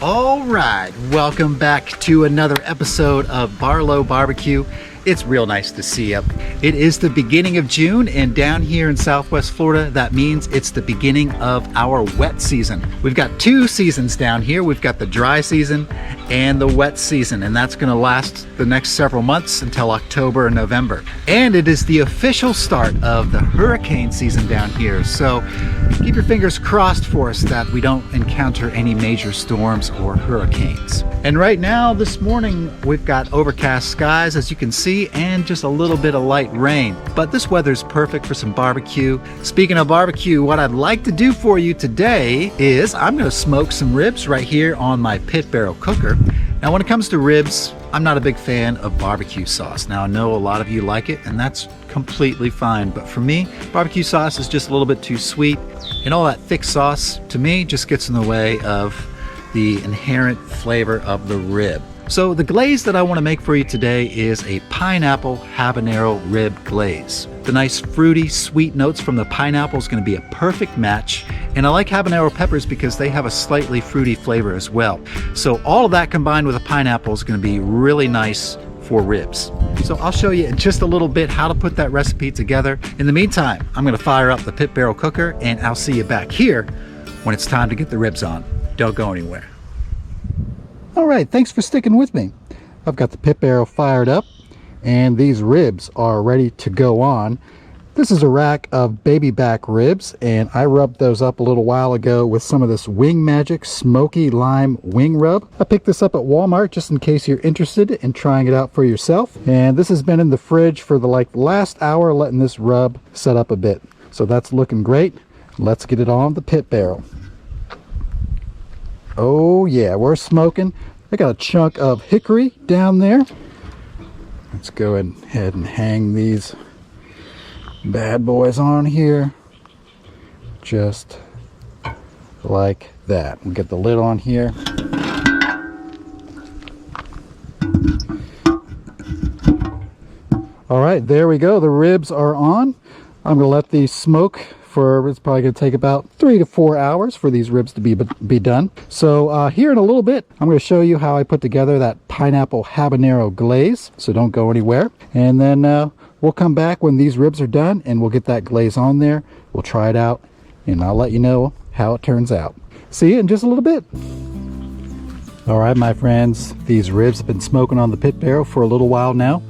All right, welcome back to another episode of Barlow BBQ. It's real nice to see you. It is the beginning of June, and down here in Southwest Florida, that means it's the beginning of our wet season. We've got two seasons down here. We've got the dry season and the wet season, and that's going to last the next several months until October and November. And it is the official start of the hurricane season down here, so keep your fingers crossed for us that we don't encounter any major storms or hurricanes. And right now, this morning, we've got overcast skies, as you can see, and just a little bit of light rain. But this weather's perfect for some barbecue. Speaking of barbecue, what I'd like to do for you today is I'm going to smoke some ribs right here on my pit barrel cooker. Now, when it comes to ribs, I'm not a big fan of barbecue sauce. Now, I know a lot of you like it, and that's completely fine. But for me, barbecue sauce is just a little bit too sweet. And all that thick sauce, to me, just gets in the way of the inherent flavor of the rib. So the glaze that I want to make for you today is a pineapple habanero rib glaze. The nice fruity, sweet notes from the pineapple is going to be a perfect match. And I like habanero peppers because they have a slightly fruity flavor as well. So all of that combined with a pineapple is going to be really nice for ribs. So I'll show you in just a little bit how to put that recipe together. In the meantime, I'm going to fire up the pit barrel cooker, and I'll see you back here when it's time to get the ribs on. Don't go anywhere. All right, thanks for sticking with me. I've got the pit barrel fired up, and these ribs are ready to go on. This is a rack of baby back ribs, and I rubbed those up a little while ago with some of this Wing Magic Smoky Lime Wing Rub. I picked this up at Walmart just in case you're interested in trying it out for yourself. And this has been in the fridge for the last hour, letting this rub set up a bit. So that's looking great. Let's get it on the pit barrel. Oh yeah, we're smoking. I got a chunk of hickory down there. Let's go ahead and hang these bad boys on here. Just like that. We'll get the lid on here. All right, there we go. The ribs are on. I'm going to let these smoke for, it's probably going to take about 3 to 4 hours for these ribs to be done. So here in a little bit, I'm going to show you how I put together that pineapple habanero glaze. So don't go anywhere. And then we'll come back when these ribs are done, and we'll get that glaze on there. We'll try it out, and I'll let you know how it turns out. See you in just a little bit. All right, my friends, these ribs have been smoking on the pit barrel for a little while now.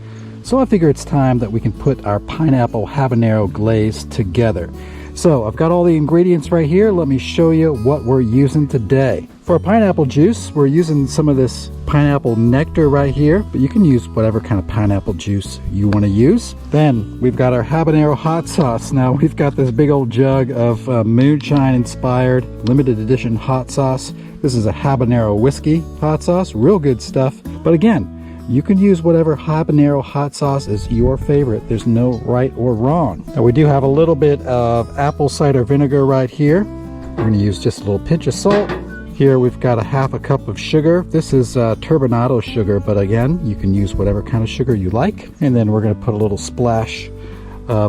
So I figure it's time that we can put our pineapple habanero glaze together. So I've got all the ingredients right here. Let me show you what we're using today. For our pineapple juice, we're using some of this pineapple nectar right here, but you can use whatever kind of pineapple juice you want to use. Then we've got our habanero hot sauce. Now we've got this big old jug of moonshine inspired limited edition hot sauce. This is a habanero whiskey hot sauce, real good stuff. But again, you can use whatever habanero hot sauce is your favorite. There's no right or wrong. Now we do have a little bit of apple cider vinegar right here. We're going to use just a little pinch of salt. Here we've got a half a cup of sugar. This is turbinado sugar, but again, you can use whatever kind of sugar you like. And then we're going to put a little splash.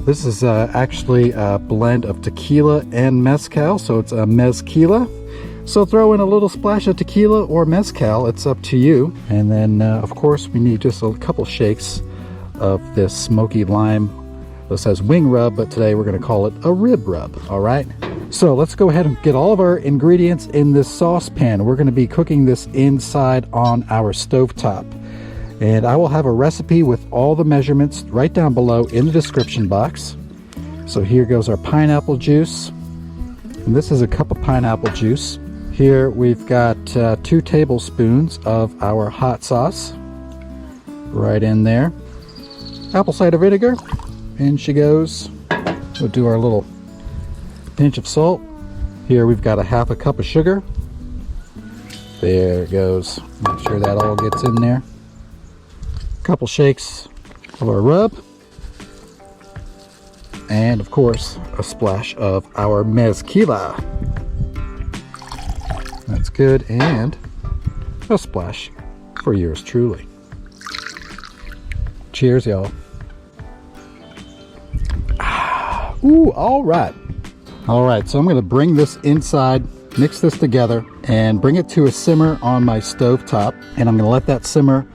This is actually a blend of tequila and mezcal, so it's a mezquila. So throw in a little splash of tequila or mezcal, it's up to you. And then of course we need just a couple shakes of this smoky lime. This says wing rub, but today we're going to call it a rib rub. All right, so let's go ahead and get all of our ingredients in this saucepan. We're going to be cooking this inside on our stovetop, and I will have a recipe with all the measurements right down below in the description box. So here goes our pineapple juice, and this is a cup of pineapple juice. Here we've got 2 tablespoons of our hot sauce right in there. Apple cider vinegar, in she goes. We'll do our little pinch of salt. Here we've got a half a cup of sugar. There it goes. Make sure that all gets in there. A couple shakes of our rub. And of course, a splash of our mezquila. That's good, and a splash for yours truly. Cheers, y'all. Ooh, all right. All right, so I'm going to bring this inside, mix this together, and bring it to a simmer on my stove top. And I'm gonna let that simmer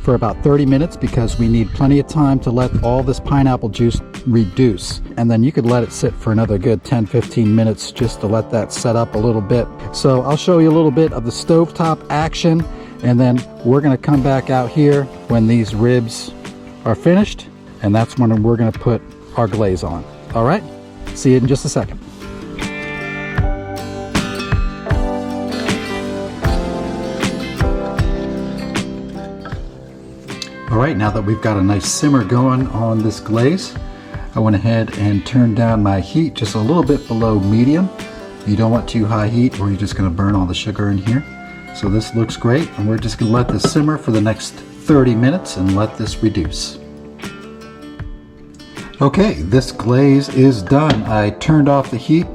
for about 30 minutes because we need plenty of time to let all this pineapple juice reduce. And then you could let it sit for another good 10-15 minutes just to let that set up a little bit. So I'll show you a little bit of the stovetop action, and then we're gonna come back out here when these ribs are finished, and that's when we're gonna put our glaze on. All right, see you in just a second. All right, now that we've got a nice simmer going on this glaze, I went ahead and turned down my heat just a little bit below medium. You don't want too high heat or you're just gonna burn all the sugar in here. So this looks great, and we're just gonna let this simmer for the next 30 minutes and let this reduce. Okay, this glaze is done. I turned off the heat,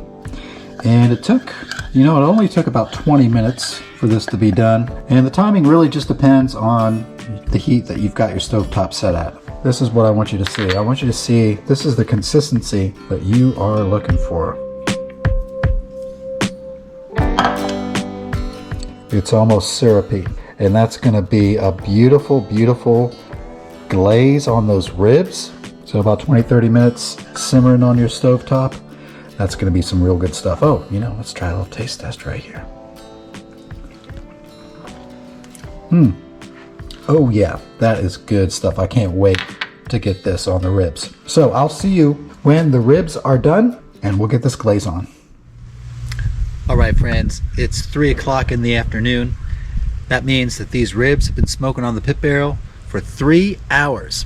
and it took, it only took about 20 minutes for this to be done. And the timing really just depends on the heat that you've got your stovetop set at. This is what I want you to see. I want you to see this is the consistency that you are looking for. It's almost syrupy, and that's going to be a beautiful, beautiful glaze on those ribs. So about 20-30 minutes simmering on your stovetop. That's going to be some real good stuff. Oh, let's try a little taste test right here. Oh yeah, that is good stuff. I can't wait to get this on the ribs. So I'll see you when the ribs are done, and we'll get this glaze on. All right, friends, it's 3 o'clock in the afternoon. That means that these ribs have been smoking on the pit barrel for 3 hours.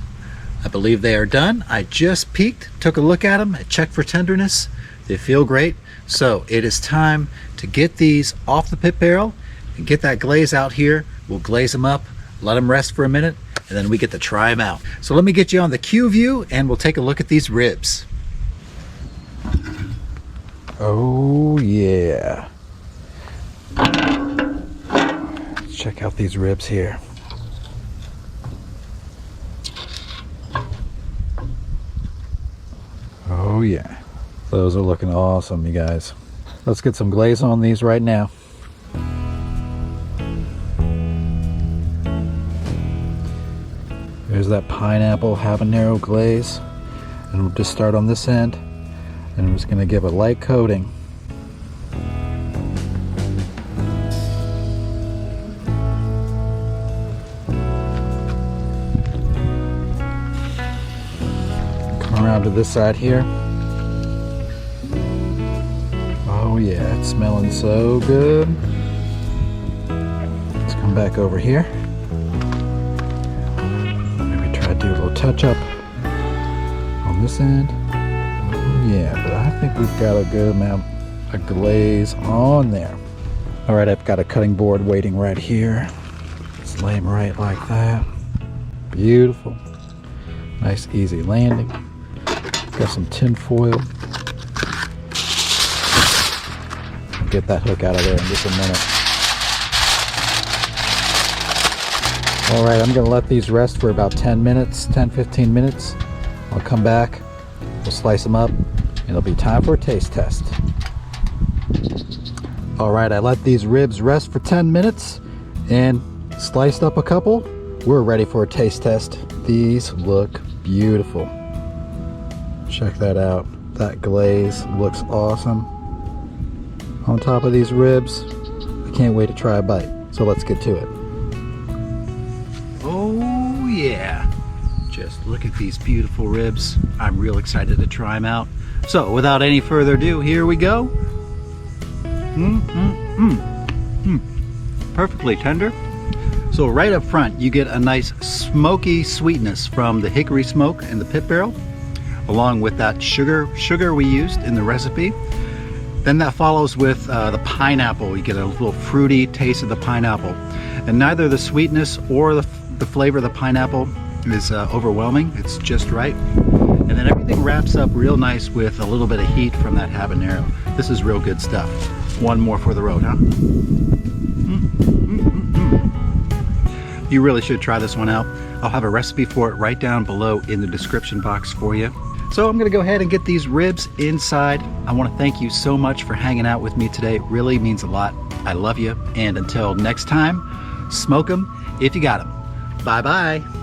I believe they are done. I just peeked, took a look at them, I checked for tenderness. They feel great. So it is time to get these off the pit barrel and get that glaze out here. We'll glaze them up, let them rest for a minute, and then we get to try them out. So let me get you on the Q view and we'll take a look at these ribs. Oh yeah. Let's check out these ribs here. Oh yeah. Those are looking awesome, you guys. Let's get some glaze on these right now. There's that pineapple habanero glaze, and we'll just start on this end, and I'm just going to give a light coating. Come around to this side here. Oh yeah, it's smelling so good. Let's come back over here. Do a little touch up on this end. Oh yeah, but I think we've got a good amount of glaze on there. All right, I've got a cutting board waiting right here. Let's lay them right like that. Beautiful. Nice easy landing. Got some tin foil. I'll get that hook out of there in just a minute. All right, I'm gonna let these rest for about 10 minutes, 10-15 minutes. I'll come back, we'll slice them up, and it'll be time for a taste test. All right, I let these ribs rest for 10 minutes and sliced up a couple. We're ready for a taste test. These look beautiful. Check that out. That glaze looks awesome on top of these ribs. I can't wait to try a bite, so let's get to it. Oh yeah, just look at these beautiful ribs. I'm real excited to try them out. So without any further ado, here we go. Perfectly tender. So right up front you get a nice smoky sweetness from the hickory smoke in the pit barrel, along with that sugar we used in the recipe. Then that follows with the pineapple. You get a little fruity taste of the pineapple, and neither the sweetness or the flavor of the pineapple is overwhelming. It's just right. And then everything wraps up real nice with a little bit of heat from that habanero. This is real good stuff. One more for the road, huh? You really should try this one out. I'll have a recipe for it right down below in the description box for you. So I'm gonna go ahead and get these ribs inside. I wanna thank you so much for hanging out with me today. It really means a lot. I love you. And until next time, smoke them if you got them. Bye-bye.